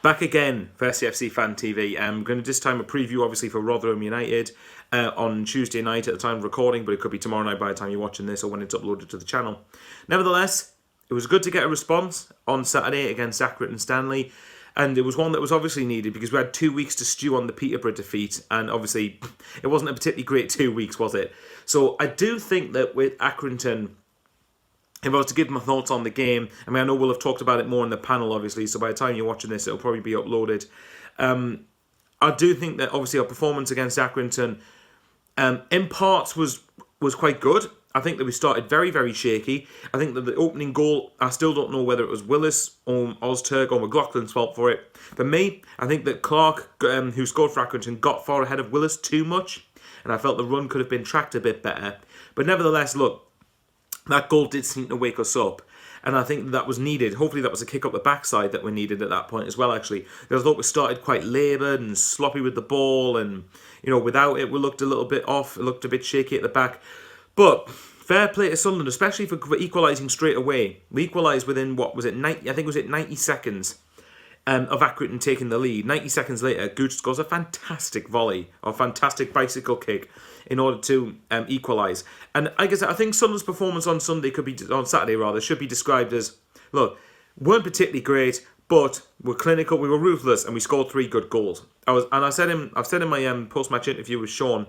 Back again for SAFC Fan TV. I'm going to this time a preview, obviously, for Rotherham United on Tuesday night at the time of recording, but it could be tomorrow night by the time you're watching this or when it's uploaded to the channel. Nevertheless, it was good to get a response on Saturday against Accrington Stanley, and it was one that was obviously needed because we had 2 weeks to stew on the Peterborough defeat, and obviously it wasn't a particularly great 2 weeks, was it? So I do think that with Accrington, if I was to give my thoughts on the game, I mean, I know we'll have talked about it more in the panel, obviously, so by the time you're watching this, it'll probably be uploaded. I do think that, obviously, our performance against Accrington, in parts, was quite good. I think that we started very, very shaky. I think that the opening goal, I still don't know whether it was Willis or Ozturk or McLaughlin's fault for it. For me, I think that Clark, who scored for Accrington, got far ahead of Willis too much, and I felt the run could have been tracked a bit better. But nevertheless, look, that goal did seem to wake us up, and I think that was needed. Hopefully that was a kick up the backside that we needed at that point as well, actually. Because I thought we started quite laboured and sloppy with the ball, and, you know, without it we looked a little bit off, it looked a bit shaky at the back. But fair play to Sunderland, especially for equalising straight away. We equalised within, what was it, 90, I think it was 90 seconds of Accrington taking the lead. 90 seconds later, Gooch scores a fantastic volley, or fantastic bicycle kick, in order to equalise. And I guess I think Sunderland's performance on Saturday rather, should be described as, look, weren't particularly great, but we're clinical, we were ruthless, and we scored 3 good goals. I've said in my post-match interview with Sean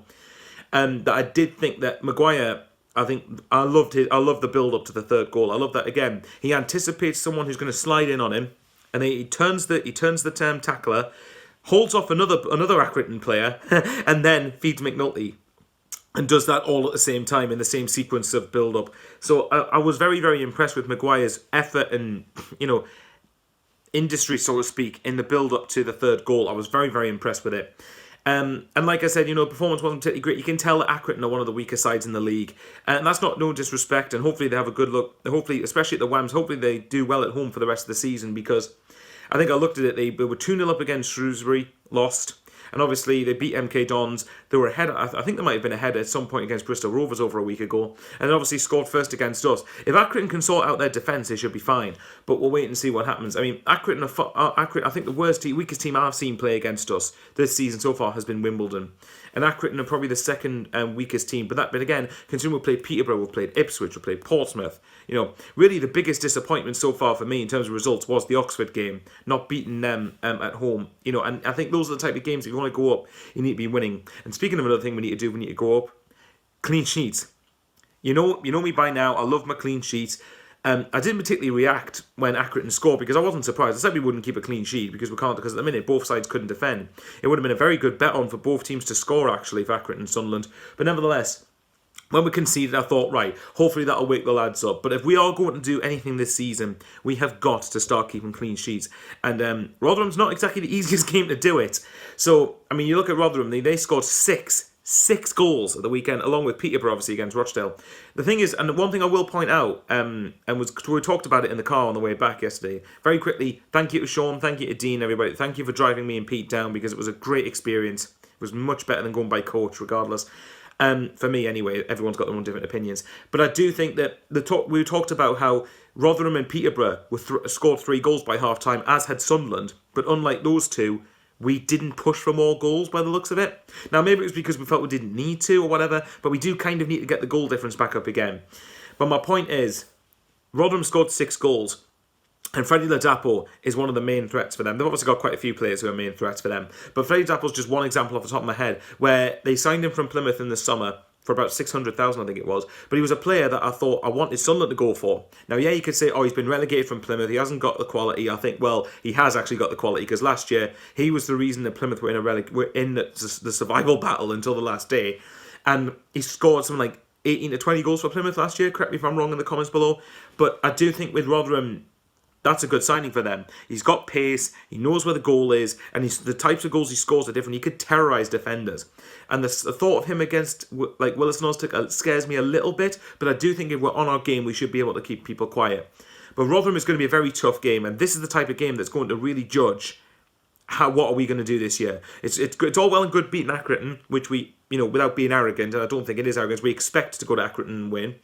that I did think that Maguire, I loved the build-up to the third goal. I love that again. He anticipates someone who's going to slide in on him, and he turns the term tackler, holds off another Accrington player, and then feeds McNulty. And does that all at the same time in the same sequence of build-up. So I was very, very impressed with Maguire's effort and, you know, industry, so to speak, in the build-up to the third goal. I was very, very impressed with it. And like I said, you know, performance wasn't particularly great. You can tell that Accrington are one of the weaker sides in the league. And that's not no disrespect. And hopefully they have a good look. Hopefully, especially at the Whams, hopefully they do well at home for the rest of the season. Because I think I looked at it, they were 2-0 up against Shrewsbury, lost. And obviously, they beat MK Dons. They were ahead. I think they might have been ahead at some point against Bristol Rovers over a week ago. And obviously scored first against us. If Accrington can sort out their defence, they should be fine. But we'll wait and see what happens. I mean, Accrington, I think the weakest team I've seen play against us this season so far has been Wimbledon. And Accrington are probably the second weakest team. But again, considering we played Peterborough, we played Ipswich, we played Portsmouth. You know, really the biggest disappointment so far for me in terms of results was the Oxford game, not beating them at home. You know, and I think those are the type of games, if you want to go up, you need to be winning. And speaking of another thing we need to do, we need to go up, clean sheets. You know me by now, I love my clean sheets. I didn't particularly react when Accrington scored because I wasn't surprised. I said we wouldn't keep a clean sheet because we can't, because at the minute both sides couldn't defend. It would have been a very good bet on for both teams to score, actually, for Accrington and Sunderland. But nevertheless, when we conceded, I thought, right, hopefully that'll wake the lads up. But if we are going to do anything this season, we have got to start keeping clean sheets. And Rotherham's not exactly the easiest game to do it. So, I mean, you look at Rotherham, they scored six goals at the weekend, along with Peterborough, obviously, against Rochdale. The thing is, and one thing I will point out, we talked about it in the car on the way back yesterday, very quickly, thank you to Sean, thank you to Dean, everybody. Thank you for driving me and Pete down, because it was a great experience. It was much better than going by coach, regardless. For me, anyway, everyone's got their own different opinions. But I do think that we talked about how Rotherham and Peterborough scored 3 goals by half-time, as had Sunderland. But unlike those two, we didn't push for more goals by the looks of it. Now, maybe it was because we felt we didn't need to or whatever, but we do kind of need to get the goal difference back up again. But my point is, Rotherham scored 6 goals. And Freddie Ladapo is one of the main threats for them. They've obviously got quite a few players who are main threats for them. But Freddie Ladapo's just one example off the top of my head, where they signed him from Plymouth in the summer for about 600,000, I think it was. But he was a player that I thought I wanted Sunderland to go for. Now, yeah, you could say, oh, he's been relegated from Plymouth, he hasn't got the quality. I think, well, he has actually got the quality, because last year, he was the reason that Plymouth were in the survival battle until the last day. And he scored something like 18 to 20 goals for Plymouth last year. Correct me if I'm wrong in the comments below. But I do think with Rotherham, that's a good signing for them. He's got pace, he knows where the goal is, and the types of goals he scores are different. He could terrorise defenders. And the thought of him against like Willis and Ozturk scares me a little bit, but I do think if we're on our game, we should be able to keep people quiet. But Rotherham is going to be a very tough game, and this is the type of game that's going to really judge what are we going to do this year. It's all well and good beating Accrington, which we, without being arrogant, and I don't think it is arrogance, we expect to go to Accrington and win.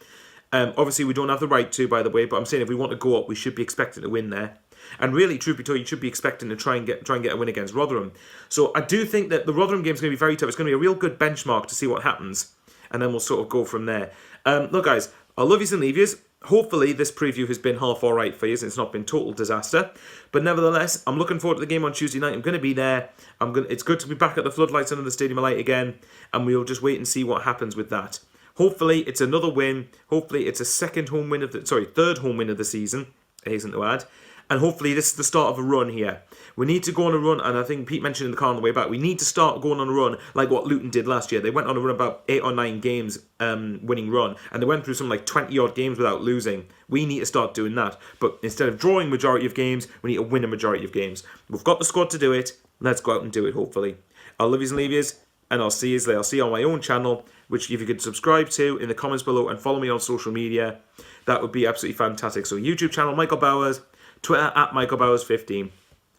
Obviously, we don't have the right to, by the way, but I'm saying if we want to go up, we should be expected to win there. And really, truth be told, you should be expecting to try and get a win against Rotherham. So I do think that the Rotherham game is going to be very tough. It's going to be a real good benchmark to see what happens, and then we'll sort of go from there. Look, guys, I love yous and leave yous. Hopefully, this preview has been half all right for you, and it's not been total disaster. But nevertheless, I'm looking forward to the game on Tuesday night. I'm going to be there. It's good to be back at the floodlights under the Stadium of Light again, and we'll just wait and see what happens with that. Hopefully, it's another win. Hopefully, it's a third home win of the season, I hasten to add. And hopefully, this is the start of a run here. We need to go on a run, and I think Pete mentioned in the car on the way back, we need to start going on a run like what Luton did last year. They went on a run about 8 or 9 games winning run, and they went through some like 20-odd games without losing. We need to start doing that. But instead of drawing majority of games, we need to win a majority of games. We've got the squad to do it. Let's go out and do it, hopefully. I'll love yous and leave yous, and I'll see yous later. I'll see you on my own channel, which if you could subscribe to in the comments below and follow me on social media, that would be absolutely fantastic. So YouTube channel, Michael Bowers, Twitter @MichaelBowers15.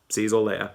See you all later.